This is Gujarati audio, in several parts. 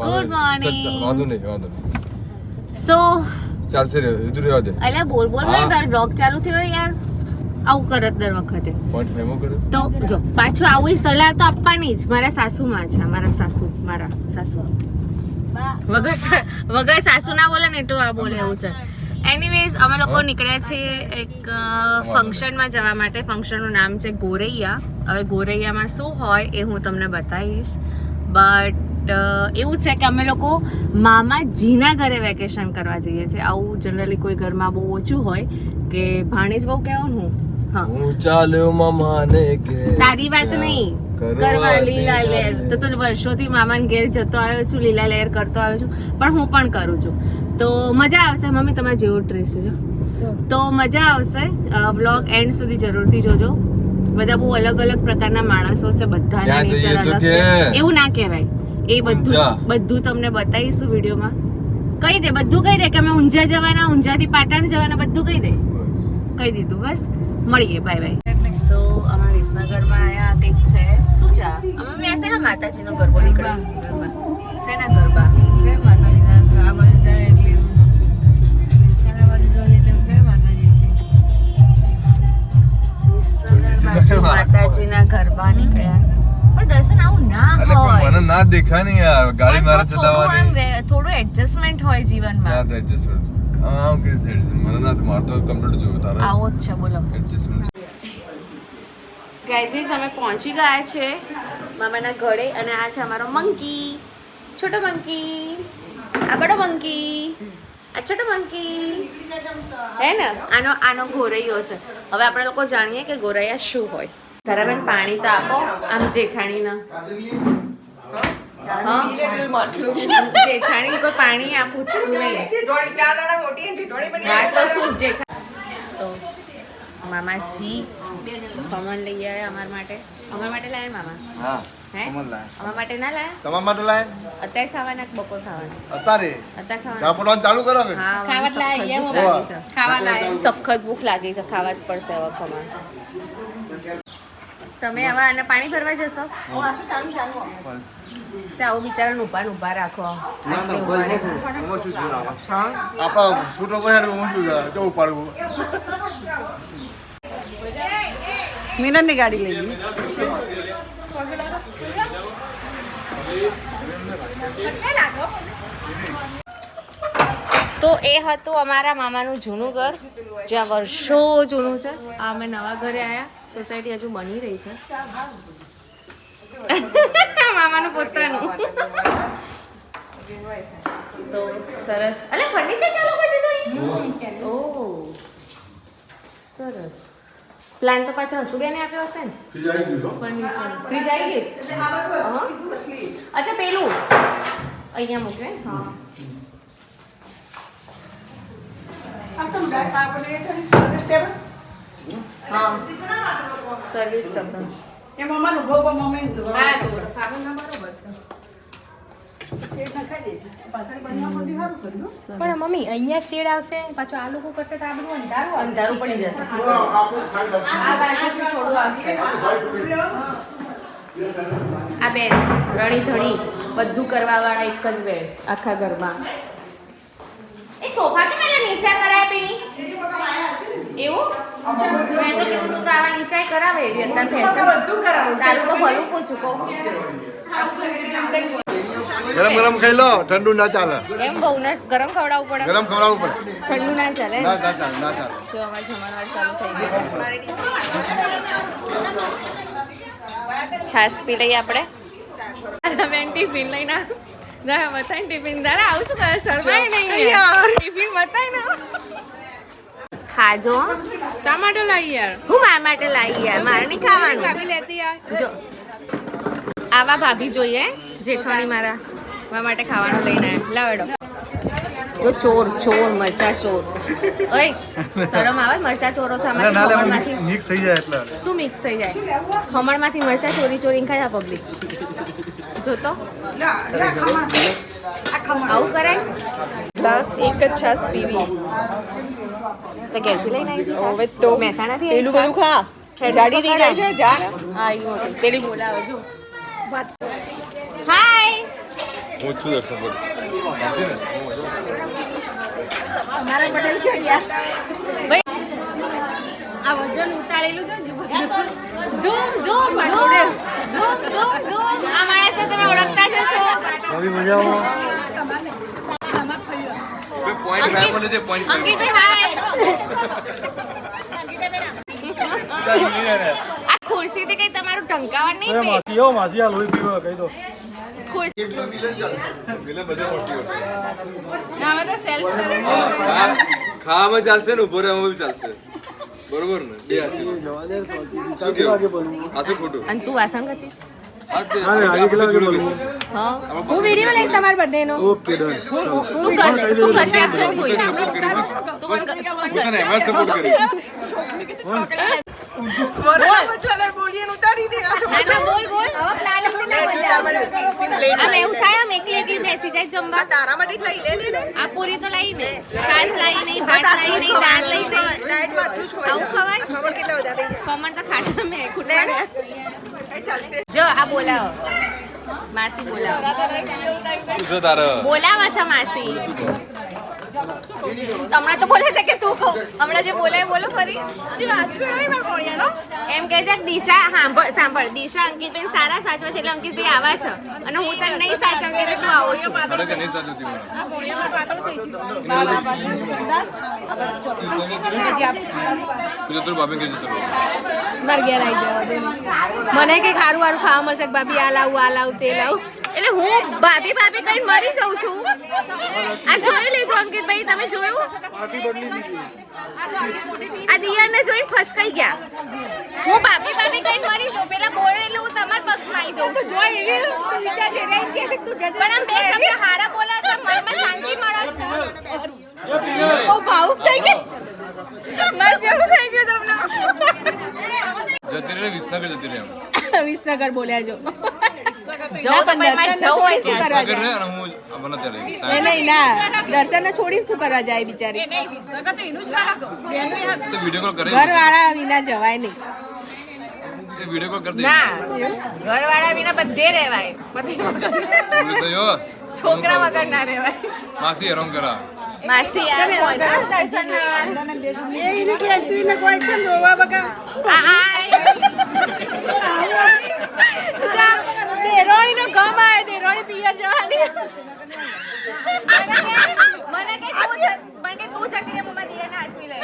Good morning. વાંધો નહીં સો ચાલશે રે ઇધર રહેવા દે. અલ્યા બોલ ને તાર બ્લોગ ચાલુ થયો યાર. આવું કરત દર વખતે 0.5 કરે તો જો પાછું આવું સલાહ તો આપવાની જ. મારા સાસુમાં છે, મારા સાસુ વગર સાસુ ના બોલે ને તો આ બોલે એવું છે. એનીવેઝ અમે લોકો નીકળ્યા છીએ એક ફંક્શનમાં જવા માટે. ફંક્શનનું નામ છે ગોરૈયા. હવે ગોરૈયામાં શું હોય એ હું તમને બતાવીશ. બટ એવું છે કે અમે લોકો મામાજીના ઘરે વેકેશન કરવા જઈએ છીએ. આવું જનરલી કોઈ ઘરમાં બહુ ઓછું હોય કે ભાણેજ બહુ કહેવાનું. હા હું ચાલ્યો મામાને કે તારી વાત નહીં કરવા લીલા લહેર તો વર્ષોથી મામાને ઘેર જતો આવ્યો છું, લીલા લહેર કરતો આવ્યો છું, પણ હું પણ કરું છું. તો મજા આવશે. મમ્મી તમારે જેવો ડ્રેસ છે તો મજા આવશે. બ્લોગ એન્ડ સુધી જરૂરથી જોજો. બધા બહુ અલગ અલગ પ્રકારના માણસો છે, બધાના નેચર અલગ છે. એવું ના કહેવાય. એ બધું તમને બતાવીશું વિડીયોમાં. કહી દે બધું કહી દે કે અમે ઊંઝા જવાના, ઊંઝાથી પાટણ જવાના, બધું કહી દે. કહી દીધું. બસ મળીએ. Bye bye. સો અમે વિસનગરમાં આયા. કંઈક છે શું છે અમે શેના માતાજીનો ગરબો નીકળ્યો. શેના ગરબા? માતાજીના ગરબા નીકળ્યા. પણ દર્શન આવું ના હોય. મને ના દેખાય ને યાર. ગાડી મારે ચલાવવાની થોડું એડજસ્ટમેન્ટ હોય જીવનમાં. ના તો એડજસ્ટમેન્ટ આમ કે મને ના માર તો કમ્પ્લીટ જોયો તારે. આવો જ છે બોલો. એડજસ્ટમેન્ટ ગાઈઝ અમે પહોંચી ગયા છે મામાના ઘરે. અને આ છે અમારો મંકી, છોટો મંકી. આ બડો મંકી, આ છોટો મંકી હે ને. આનો ગોરૈયો છે. હવે આપણે લોકો જાણીએ કે ગોરૈયા શું હોય. ધરાબેન પાણી તો આપો આમ જેઠાણીના. જેઠાણી કોઈ પાણી આપું છું નહીં. તો શું જેઠાણી તો મામાજી ખમણ લઈ આવ્યા અમારા માટે. અમારા માટે લાયા મામા? હા હે અમારા માટે ના લાયા? તમારા માટે લાય. અત્યારે ખાવાના કે બપોર ખાવાના? અત્યારે ખાવાના. જાપડવાનું ચાલુ કરો કે હા ખાવા લાય. સખત ભૂખ લાગી છે. ખાવા જ પડશે હવે ખમણ. તમે હવે આને પાણી ભરવા જશો? તે આવું બિચારાને ઉભા રાખો. આપણા છૂટો પહેરવું શું કેવું પાડવું. મિલનની ગાડી લઈ ગઈ. તો એ હતું અમારા મામાનું જૂનું ઘર, જ્યાં વર્ષો જૂનું છે. આ અમે નવા ઘરે આવ્યા. સોસાયટી હજુ બની રહી છે. મામાનું પોતાનું. તો સરસ. અલે ફર્નિચર ચાલુ કરી દીધું. ઓહ સરસ. પ્લાન તો પાછા હસુબેને આપ્યો હશે ને? ફર્નિચર ફ્રીજ આવી ગયું. અચ્છા પેલું અહીંયા મૂકે. હા સર્વિસ ડબલ. પણ મમ્મી અહીંયા શેડ આવશે પાછું આ લોકો કરશે તો આ બધું અંધારું પડી જશે. આ બાજુથી થોડું આવશે. આ બેન રણી ધણી બધું કરવા વાળા એક જ બેન આખા ઘરમાં. એ સોફા કે મેલે નીચા કરાય પેની એવું? મેં તો કેવું તું તો આવા નીચા કરાવે એવી અત્યારે ફેશન. સારું તો ભલું પૂછું કહું. ગરમ ગરમ ખાઈ લો, ઠંડુ ના ચાલે. એમ બહુ ને ગરમ ખવડાવવું પડે? ગરમ ખવડાવવું પડે. ઠંડુ ના ચાલે? ના ચાલે, ના ચાલે. જો અમારે જમણવાર ચાલુ થઈ ગયું. છાસ પી લઈએ આપણે. બેન ટિફિન લઈને દારા બતાય ટિફિન. દારા આવું શું કરે? શરમાય નહીં ટિફિન બતાય ને. ખાજો ટમાટો લાવી યાર. હું મારા માટે લાવી યાર. મારે નહીં ખાવાનું. ભાભી લેતી યાર. જો આવા ભાભી જોઈએ જેઠાણી મારા માટે ખાવાનું લઈને આવ્યા. લાવડો જો ચોર મરચા ચોર. ઓય શરમ આવે? મરચા ચોરો છો આમાંથી. મિક્સ થઈ જાય એટલે શું મિક્સ થઈ જાય? ખમણમાંથી મરચા ચોરી ખાય આ પબ્લિક. જો તો આવું કરાય. બસ એક જ છાસ પીવી. તો ક્યાંથી લઈને આવી છું? હવે તો મહેસાણાથી પેલું બધું ખા. જાડી થઈ જાય છે. જા આવી મોટી પેલી બોલાવે જો. હાય હું છું દર્શન પર અમારા પટેલ ક્યાં ગયા? ભાઈ આ વજન ઉતારેલું છે ને બધું. Zoom zoom zoom zoom zoom zoom. આ માણસને તમે ઓળખતા જ હશો. પોઈન્ટ મેં બોલે છે પોઈન્ટ અંકિતભાઈ હાય. આ ખુરશીથી કઈ તમારું ટંકાવા નહીં પે? માસી આ લોહી પીવા કહી દો. ખુરશી એટલે બધે મોટી હવે તો સેલ્ફ કરે. ખાવામાં ચાલશે ને ઉભો રહેવામાં બી ચાલશે બરોબર ને બે હાથે શું કેવું આ તો ખોટું અને તું વાસણ ઘસીશ? આજે કેટલા વાગે બોલવું? હા હું વિડિયો લઈશ તમારા બર્થડે નો. Okay done. તું ઘસી આપજો હું ધોઈ નાખું. તું હું તને એમાં સપોર્ટ કરીશ ઉતારી દે ના બોલ બોલ. હવે પ્લાન અમને આમ એવું થાય આમ એકલી એકલી બેસી જાય જમવા. તારા માટે જ લઈ લે ને. આ પૂરી તો લઈ ને, છાશ લઈ નહીં, ભાત લઈ નહીં, દાળ લઈ નહીં. ડાયટમાં આટલું જ ખવાય. આવું ખવાય? ખબર કેટલા બધા થઈ જાય. ખમણ તો ખાટા મેં ખૂટવાડ્યા. ચાલશે. જો આ બોલાવો માસી, બોલાવો શું છે તારે બોલાવો છો માસી. હમણાં તો બોલે છે કે શું કહું? હમણાં જે બોલાય બોલો ફરી. એમ કે છે કે દિશા સાંભળ દિશા અંકિતભાઈ સારા સાચવે છે એટલે અંકિતભાઈ આવા છે અને હું તને નહીં સાચવું એટલે તું આવો છું. તારે કે નહીં સાચું થયું તું બાબી કરી જતો મારે ઘેર આવી જવા મને કઈ ખારું વારું ખાવા મળશે કે ભાભી આ લાવું તે લાવું એટલે હું ભાભી ભાભી કઈ મરી જાઉં છું. આ જોઈ લીધું અંકિતભાઈ, તમે જોયું? આ દિયાને જોઈને ફસકાઈ ગયા. હું ભાભી ભાભી કઈ મરી જાઉં, પેલા બોલે એટલે હું તમારા પક્ષમાં આવી જાઉં. તું જો એવી વિચાર છે રે કે તું જજ પણ આમ બે શબ્દ હારા બોલા તો મનમાં શાંતિ મળે. ઓ ભાવુક થઈ ગઈ. મારે જેવું થઈ ગયું તમને. જતી રહે વિસનગર જતી રહે વિસનગર બોલ્યા જો દર્શન છોડી શું કરવા જાય બિચારી? વિડીયો કોલ કરે ઘર વાળા વિના જવાય નહીં. વિડીયો કોલ કરી ના ઘર વાળા વિના બધે રહેવાય, છોકરા વગર ના રહેવાય. માસી હેરાન કરા માસી આ દર્શન દેરોણી નો ગમ આવે, દેરોણી પિયર જવાની. મને કે તું જતી રે મમ્મા દિયા નાચવી લે.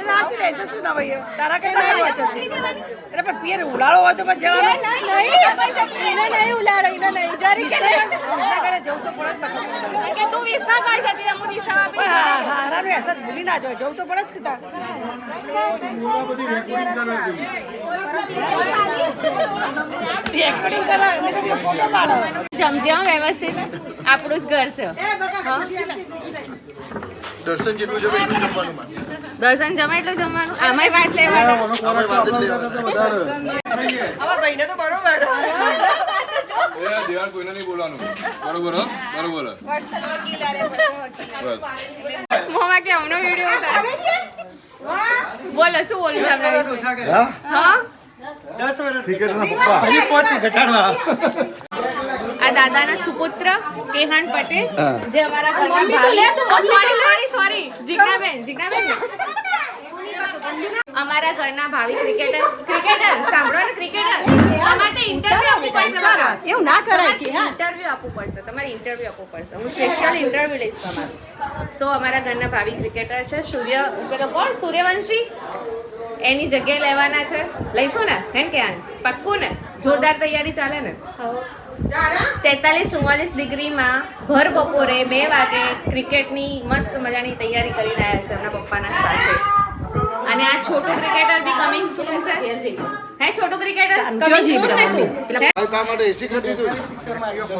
નાચી લે તો શું ના ભાઈ તારા કેટલા વાચ છે એટલે પણ પિયર ઉલાળો હોય તો પછી જવાનું એને નહીં ઉલાડો, એને નહીં જરી કે નહીં ઘરે જવું તો પડે જ કે તું વિસા કર જતી રે હું દિશા આપી. હારાનો અહેસાસ ભૂલી ના જોઈએ, જવું તો પડે જ કીધા. રેકોર્ડિંગ કરા એટલે તો ફોટો પાડો. જમજમ વ્યવસ્થિત, આપણું જ ઘર છે. દર્શન જેટલું જમે એટલું જમવાનું માં. દર્શન જમે એટલું જમવાનું, આમાંય વાત લેવાની. અમે વાત જ લેવાની. અમાર ભાઈને તો બરોબર દેવાળ કોઈને નહીં બોલવાનું બરોબર હો બરોબર બસ મોમાં કે હમનો વિડિયો ઉતાર. બોલો શું બોલું તમને વિશે? હા ક્રિકેટના પપ્પા હજી પહોંચી ઘટાડવા. આ દાદાના સુપુત્ર કેહાન પટેલ જે અમારા ઘરના સોરી જીજ્ઞાબેન અમારા ઘરના ભાવિ ક્રિકેટર સાંભળો ને ક્રિકેટર અમારે તો ઇન્ટરવ્યુ આપવું પડશે. એવું ના કરાય કે ઇન્ટરવ્યુ આપવું પડશે, તમારે ઇન્ટરવ્યુ આપવું પડશે. હું સ્પેશિયલ ઇન્ટરવ્યુ લઈશ તમારું. સો અમારા ઘરના ભાવિ ક્રિકેટર છે સૂર્યવંશી, એની જગ્યાએ લેવાના છે. લઈશું ને હેન કે આન પક્કું ને? જોરદાર તૈયારી ચાલે ને? 43-44 ડિગ્રીમાં ભર બપોરે 2 વાગે ક્રિકેટની મસ્ત મજાની તૈયારી કરી રહ્યા છે એમના પપ્પાના સાથે. અને આ છોટું ક્રિકેટર બી કમિંગ સૂન છે. હે છોટું ક્રિકેટર કમિંગ સૂન ને તું? તારા માટે એસી કરી દીધું.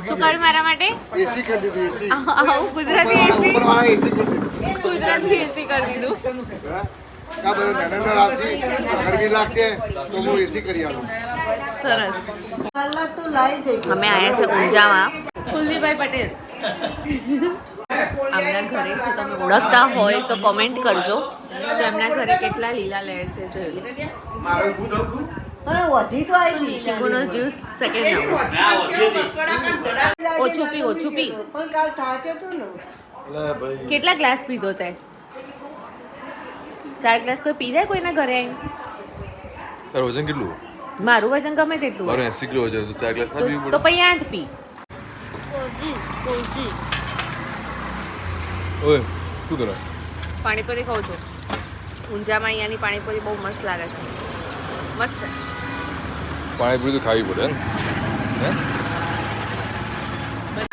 શું કર મારા માટે? એસી કરી દીધું એસી. આવું ગુજરાતી એસી, ઉપરવાળા એસી કરી દીધું. ગુજરાતી એસી કરી દીધું. કા બધા નાના આવશે ગરમી લાગશે તો હું એસી કરી આવું. સરસ. અમે આયા છે ઊંઝામાં કુલદીપભાઈ પટેલ. આમના ઘરે જો તમે ઓળખતા હોય તો કોમેન્ટ કરજો તો એમના ઘરે કેટલા લીલા લહેર છે જોયેલું. મારે ઊભું થવું ચીકુનો જ્યુસ સેકન્ડ ઓછું પી કેટલા ગ્લાસ પીધો તે 4 ગ્લાસ કોઈ પી જાય કોઈના ઘરે આવીને તારું વજન કેટલું મારું વજન ગમે તેટલું મારું 80 કિલો વજન તો 4 ગ્લાસ ના પીવું તો પછી 8 પી ઓય શું કરો પાણીપુરી ખાઉં છું ઊંઝામાં અહીંયાની પાણીપુરી બહુ મસ્ત લાગે છે મસ્ત છે પાણીપુરી તો ખાવી પડે ને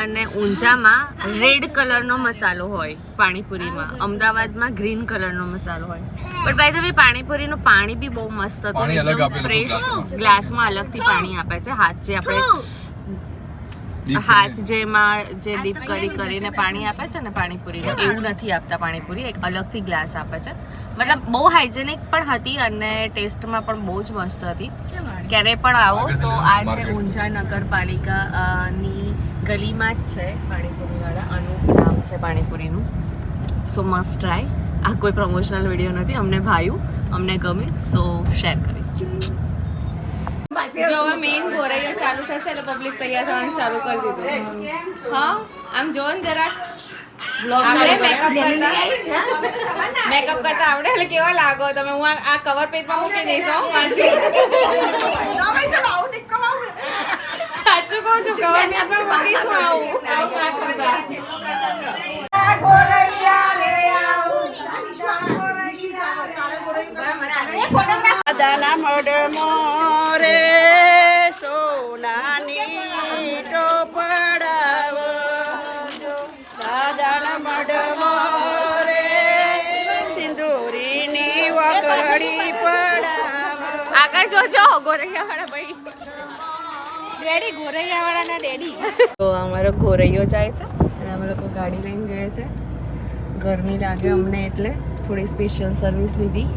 અને ઊંઝામાં રેડ કલરનો મસાલો હોય પાણીપુરીમાં અમદાવાદમાં ગ્રીન કલરનો મસાલો હોય બટ બાય ધ વે પાણીપુરીનું પાણી બી બહુ મસ્ત હતું પાણી અલગ આપે લોકો ફ્રેશ ગ્લાસમાં. ગ્લાસમાં અલગથી પાણી આપે છે હાથ જે જેમાં જે ડીપ કરીને પાણી આપે છે ને પાણીપુરીનું એવું નથી આપતા પાણીપુરી એક અલગથી ગ્લાસ આપે છે મતલબ બહુ હાઇજેનિક પણ હતી અને ટેસ્ટમાં પણ બહુ જ મસ્ત હતી ક્યારે પણ આવો તો આ છે ઊંઝા નગરપાલિકાની ગલીમાં જ છે પાણીપુરીવાળા અનુપ નામ છે પાણીપુરીનું સો મસ્ટ ટ્રાય આ કોઈ પ્રમોશનલ વિડીયો નથી અમને ભાવ્યું અમને ગમ્યું સો શેર કરી જો હવે મેઇન ગોરૈયો ચાલુ થશે એટલે પબ્લિક તૈયાર થવાનું ચાલુ કરી દીધું હા આમ જો ને જરાક આપણે મેકઅપ કરતા આવડે એટલે કેવા લાગો તમે હું આ કવર પેજમાં મૂકી દઈશ સાચું કહું છું કવર પેજમાં મૂકીશું દાદા મડ મોરે સોનાની ટોપડાવ દાદા મડ મોરે સિંદૂરીની વકડી પડાવ આગળ જોજો ગોરૈયા વાળા ભાઈ ડેડી ગોરૈયા વાળાના ડેડી તો અમારો ગોરૈયો જાય છે અને અમે લોકો ગાડી લઈને જઈએ છે ગરમી લાગે અમને એટલે થોડી સ્પેશિયલ સર્વિસ લીધી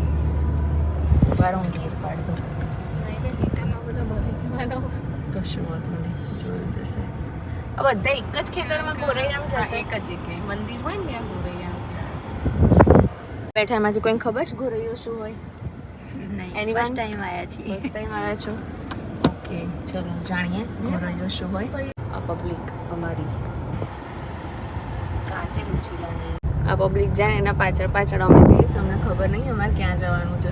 બાર હું ગીર પાડ દઉં કશું વાંધો નહીં જોયું જશે આ બધા એક જ ખેતરમાં ગોરૈયામ જશે એક જ જગ્યાએ મંદિર હોય ને ત્યાં ગોરૈયા બેઠા એમાંથી કોઈને ખબર છે ગોરૈયો શું હોય એની ફર્સ્ટ ટાઈમ આવ્યા છો ઓકે ચલો જાણીએ ગોરૈયો શું હોય આ પબ્લિક અમારી કાચી ઉછીલાની આ પબ્લિક જાય એના પાછળ પાછળ અમે જઈએ અમને ખબર નહીં અમારે ક્યાં જવાનું છે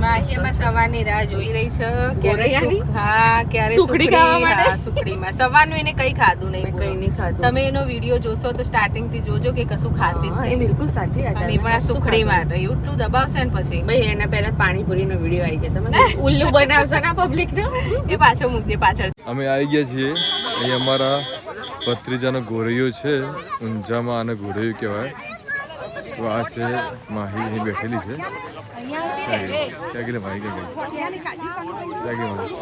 માહિયામાં સવારની રાહ જોઈ રહી છે ગોરૈયાની? હા ક્યારે સુખડી ખાવા માટે? હા સુખડીમાં સવારનું એને કઈ ખાધું નહીં કંઈ નહીં ખાધું. તમે એનો વિડીયો જોશો તો સ્ટાર્ટિંગ થી જોજો કે કશું ખાતી જ હા, એ નહીં. બિલકુલ સાચી વાત છે. અને એ પણ આ સુખડી માટે એટલું દબાવશે ને પછી ભાઈ એના પહેલા પાણીપુરીનો વિડીયો આવી ગયો તમે ઉલ્લુ બનાવશો ને પબ્લિક નો એ પાછો મૂકજે પાછળ અમે આવી ગયા છીએ અહીં અમારા ભત્રીજાનો ગોરૈયો છે ઊંઝામાં આને ગોરૈયો કહેવાય તો આ છે માહી અહીં બેઠેલી છે ક્યાં ગયેલી માહી ક્યાં ગઈ માહી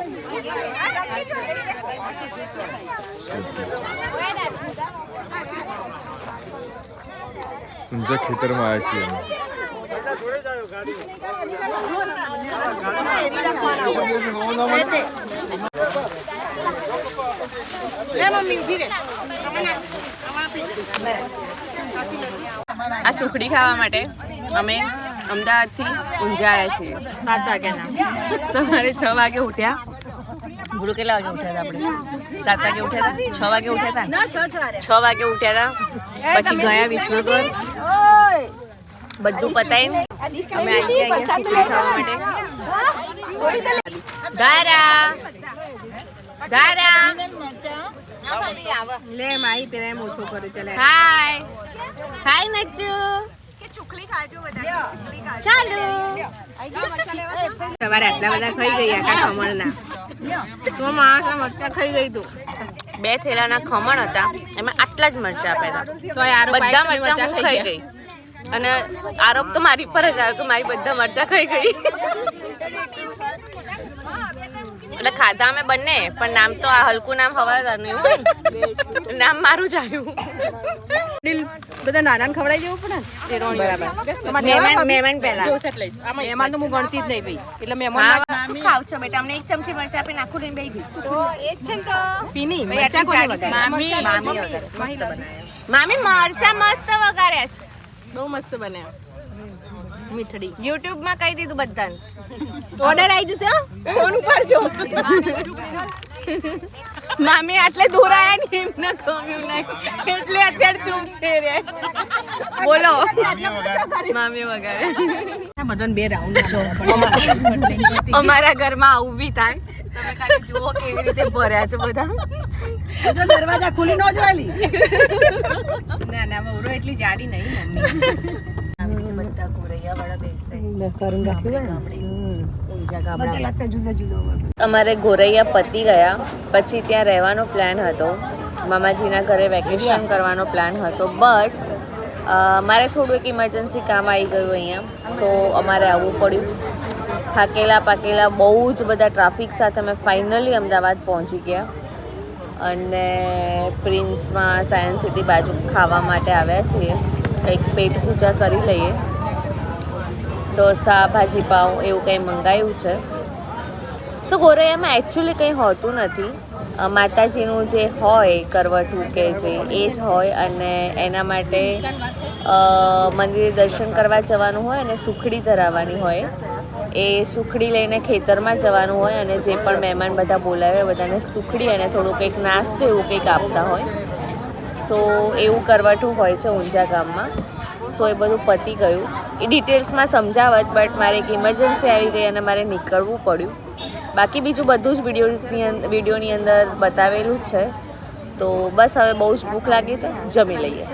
ઊંઝા ખેતરમાં આવ્યા છીએ અમે આ સુખડી ખાવા માટે અમે અમદાવાદથી ઊંઝા આવ્યા છીએ 7 વાગ્યાના સવારે 6 વાગે ઉઠ્યા ગુરુ કેટલા વાગે ઉઠ્યા હતા આપણે 7 વાગે ઉઠ્યા હતા 6 વાગે ઉઠ્યા હતા ના 6 વાગે ઉઠ્યા હતા પછી ગયા વિસનગર બધું પતાઈને અમે આવી ગયા સુખડી ખાવા માટે દારા દારા લે માહી પેલા એમ ઓછો કર્યો ચલે હાય હાય નચ્ચુ ચાલો સવારે આટલા બધા ખાઈ ગઈ આખા ખમણના તો માણસના મરચા ખાઈ ગઈ તું 2 થેલાના ખમણ હતા એમાં આટલા જ મરચા આપ્યા હતા તો યાર બધા મરચા હું ખાઈ ગઈ અને આરોપ તો મારી પર જ આવ્યો કે મારી બધા મરચા ખાઈ ગઈ એટલે ખાધા અમે બંને પણ નામ તો આ હલકું નામ હવાદારનું એવું નામ મારું જ આવ્યું બધા નાના ખવડાવી દેવું પડે ને મહેમાન પહેલા મહેમાન તો હું ગણતી જ નહીં ભાઈ એટલે મહેમાન શું ખાવ છો બેટા અમને 1 ચમચી મરચા આપીને આખું લઈને બેસી ગઈ તો એ જ છે ને તો પીની ભાઈ, મરચા કોને આટલી વધારે મામી વગાડ્યા. મામી મરચા મસ્ત વગાડ્યા છે બહુ મસ્ત બન્યા મીઠડી યુટ્યુબ માં કહી દીધું બધાને ઓર્ડર આવી જશે હો. ફોન ઉપાડજો. મામી આટલે દૂર આયા ને એમને ગમ્યું નહીં એટલે અત્યારે ચૂપ છે રે. બોલો મામી વગાડે. બધાને 2 રાઉન્ડ છો અમારા ઘરમાં આવું બી થાય. તમે ખાલી જુઓ કેવી રીતે ભર્યા છે બધા. જો દરવાજા ખુલી ન જોયેલી ના વહુરો એટલી જાડી નહીં મમ્મી બધા ગોરૈયા વાળા બેસે જુદો અમારે ગોરૈયા પતી ગયા પછી ત્યાં રહેવાનો પ્લાન હતો. મામાજીના ઘરે વેકેશન કરવાનો પ્લાન હતો બટ મારે થોડું એક ઇમરજન્સી કામ આવી ગયું અહીંયા. સો અમારે આવવું પડ્યું. થાકેલા પાકેલા બહુ જ બધા ટ્રાફિક સાથે અમે ફાઇનલી અમદાવાદ પહોંચી ગયા અને પ્રિન્સમાં સાયન્સ સિટી બાજુ ખાવા માટે આવ્યા છીએ. કંઈક પેટ પૂજા કરી લઈએ. ઢોસા ભાજી પાઉં એવું કંઈ મંગાવ્યું છે. સો ગોરૈયામાં એકચ્યુઅલી કંઈ હોતું નથી. માતાજીનું જે હોય કરવટું કે જે એ જ હોય અને એના માટે મંદિરે દર્શન કરવા જવાનું હોય અને સુખડી ધરાવવાની હોય. એ સુખડી લઈને ખેતરમાં જવાનું હોય અને જે પણ મહેમાન બધા બોલાવે બધાને સુખડી અને થોડું કંઈક નાસ્તો એવું કંઈક આપતા હોય. સો એવું કરવટું હોય છે ઊંઝા ગામમાં. સો એ બધું પતી ગયું. એ ડિટેલ્સમાં સમજાવત બટ મારે એક ઇમરજન્સી આવી ગઈ અને મારે નીકળવું પડ્યું. બાકી બીજું બધું જ વિડીયોની અંદર બતાવેલું જ છે. તો બસ હવે બહુ જ ભૂખ લાગી છે, જમી લઈએ.